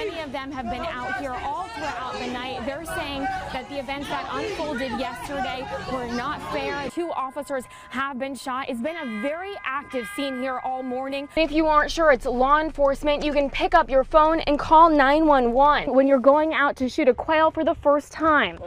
Many of them have been out here all throughout the night. They're saying that the events that unfolded yesterday were not fair. 2 officers have been shot. It's been a very active scene here all morning. If you aren't sure it's law enforcement, you can pick up your phone and call 911 when you're going out to shoot a quail for the first time.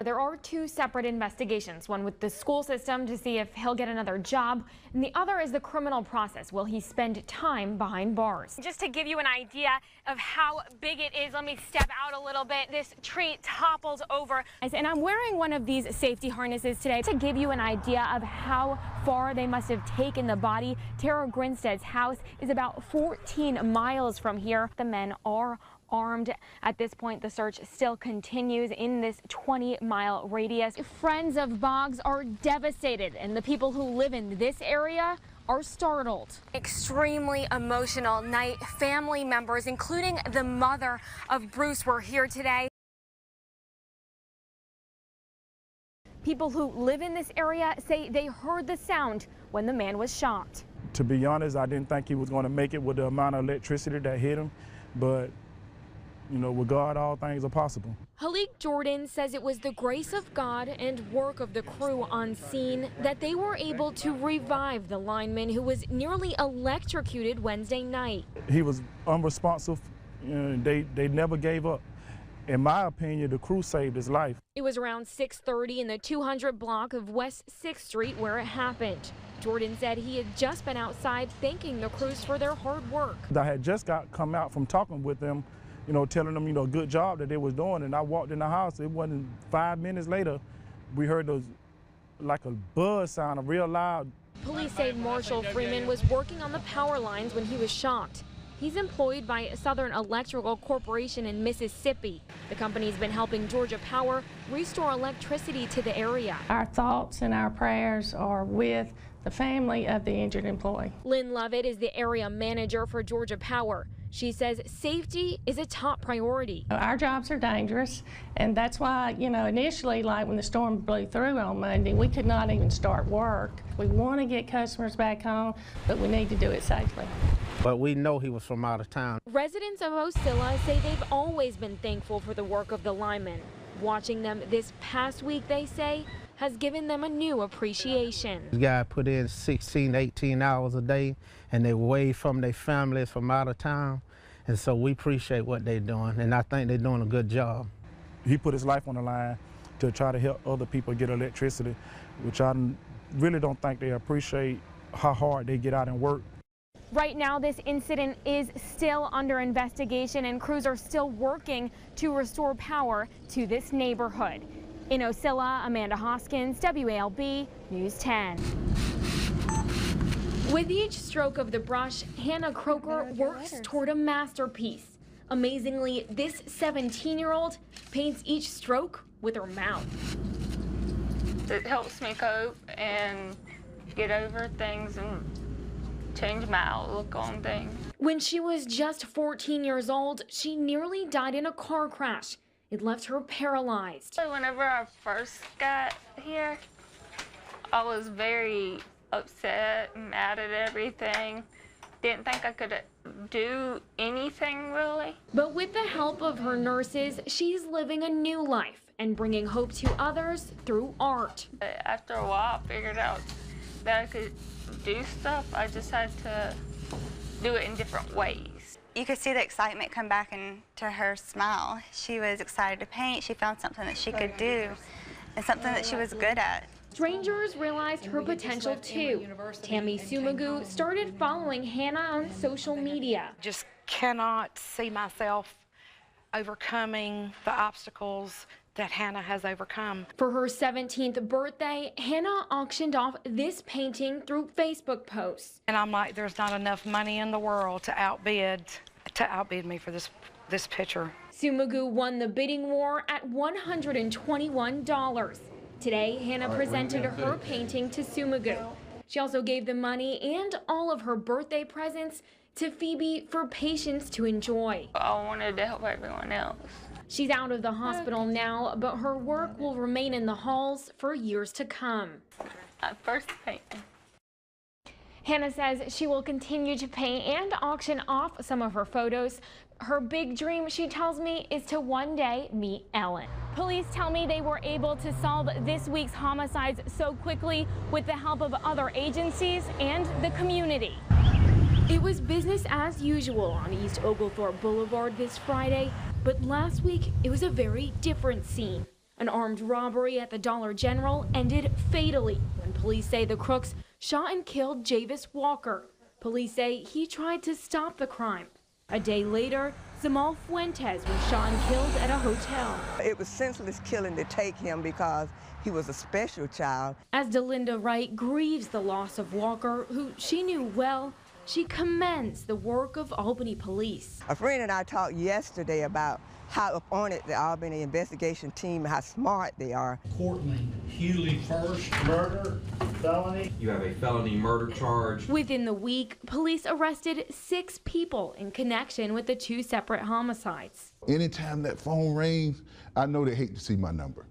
There are 2 separate investigations, one with the school system to see if he'll get another job, and the other is the criminal process. Will he spend time behind bars? Just to give you an idea of how big it is, let me step out a little bit. This tree topples over. And I'm wearing one of these safety harnesses today to give you an idea of how far they must have taken the body. Tara Grinstead's house is about 14 miles from here. The men are armed. At this point, the search still continues in this 20-mile radius. Friends of Boggs are devastated, and the people who live in this area are startled. Extremely emotional night. Family members, including the mother of Bruce, were here today. People who live in this area say they heard the sound when the man was shot. To be honest, I didn't think he was going to make it with the amount of electricity that hit him, but you know, with God, all things are possible. Halik Jordan says it was the grace of God and work of the crew on scene that they were able to revive the lineman who was nearly electrocuted Wednesday night. He was unresponsive. They never gave up. In my opinion, the crew saved his life. It was around 6:30 in the 200 block of West 6th Street where it happened. Jordan said he had just been outside thanking the crews for their hard work. I had just come out from talking with them, you know, telling them, you know, good job that they was doing. And I walked in the house. It wasn't 5 minutes later, we heard those, like a buzz sound, a real loud. Police say Marshall Freeman was working on the power lines when he was shot. He's employed by Southern Electrical Corporation in Mississippi. The company's been helping Georgia Power restore electricity to the area. Our thoughts and our prayers are with the family of the injured employee. Lynn Lovett is the area manager for Georgia Power. She says safety is a top priority. Our jobs are dangerous, and that's why, you know, initially, like when the storm blew through on Monday, we could not even start work. We want to get customers back home, but we need to do it safely. But we know he was from out of town. Residents of Ocilla say they've always been thankful for the work of the linemen. Watching them this past week, they say, has given them a new appreciation. This guy put in 16, 18 hours a day, and they're away from their families from out of town. And so we appreciate what they're doing, and I think they're doing a good job. He put his life on the line to try to help other people get electricity, which I really don't think they appreciate how hard they get out and work. Right now, this incident is still under investigation, and crews are still working to restore power to this neighborhood. In Ocilla, Amanda Hoskins, WALB News 10. With each stroke of the brush, Hannah Croker works toward a masterpiece. Amazingly, this 17-year-old paints each stroke with her mouth. It helps me cope and get over things and change my outlook on things. When she was just 14 years old, she nearly died in a car crash. It left her paralyzed. Whenever I first got here, I was very upset and mad at everything. Didn't think I could do anything really. But with the help of her nurses, she's living a new life and bringing hope to others through art. But after a while, I figured out that I could do stuff. I just had to do it in different ways. You could see the excitement come back into her smile. She was excited to paint. She found something that she could do and something that she was good at. Strangers realized her potential too. Tammy Sumagu started following Hannah on social media. Just cannot see myself overcoming the obstacles that Hannah has overcome. For her 17th birthday, Hannah auctioned off this painting through Facebook posts. And I'm like, there's not enough money in the world to outbid me for this picture. Sumagu won the bidding war at $121. Today, Hannah presented her painting to Sumagu. She also gave the money and all of her birthday presents to Phoebe for patients to enjoy. I wanted to help everyone else. She's out of the hospital now, but her work will remain in the halls for years to come. My first painting. Hannah says she will continue to paint and auction off some of her photos. Her big dream, she tells me, is to one day meet Ellen. Police tell me they were able to solve this week's homicides so quickly with the help of other agencies and the community. It was business as usual on East Oglethorpe Boulevard this Friday, but last week it was a very different scene. An armed robbery at the Dollar General ended fatally when police say the crooks shot and killed Javis Walker. Police say he tried to stop the crime. A day later, Zamal Fuentes was shot and killed at a hotel. It was senseless killing to take him because he was a special child. As Delinda Wright grieves the loss of Walker, who she knew well, she commends the work of Albany police. A friend and I talked yesterday about how up on it the Albany investigation team, how smart they are. Courtney Hewley first, murder, felony. You have a felony murder charge. Within the week, police arrested 6 people in connection with the 2 separate homicides. Anytime that phone rings, I know they hate to see my number,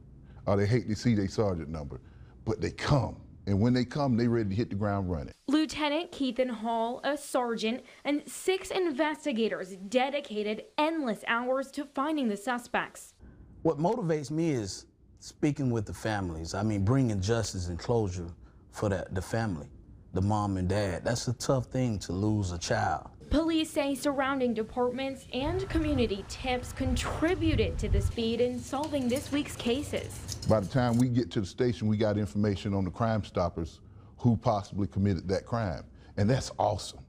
or they hate to see their sergeant number, but they come. And when they come, they ready to hit the ground running. Lieutenant Keithan Hall, a sergeant, and 6 investigators dedicated endless hours to finding the suspects. What motivates me is speaking with the families. I mean, bringing justice and closure for the family, the mom and dad. That's a tough thing to lose a child. Police say surrounding departments and community tips contributed to the speed in solving this week's cases. By the time we get to the station, we got information on the Crime Stoppers who possibly committed that crime. And that's awesome.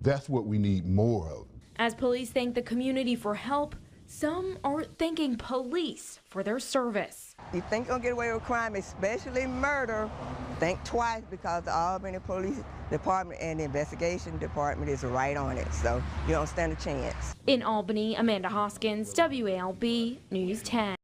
That's what we need more of. As police thank the community for help, some are thanking police for their service. You think you're gonna get away with crime, especially murder, think twice, because the Albany Police Department and the investigation department is right on it, so you don't stand a chance. In Albany, Amanda Hoskins, WALB News 10.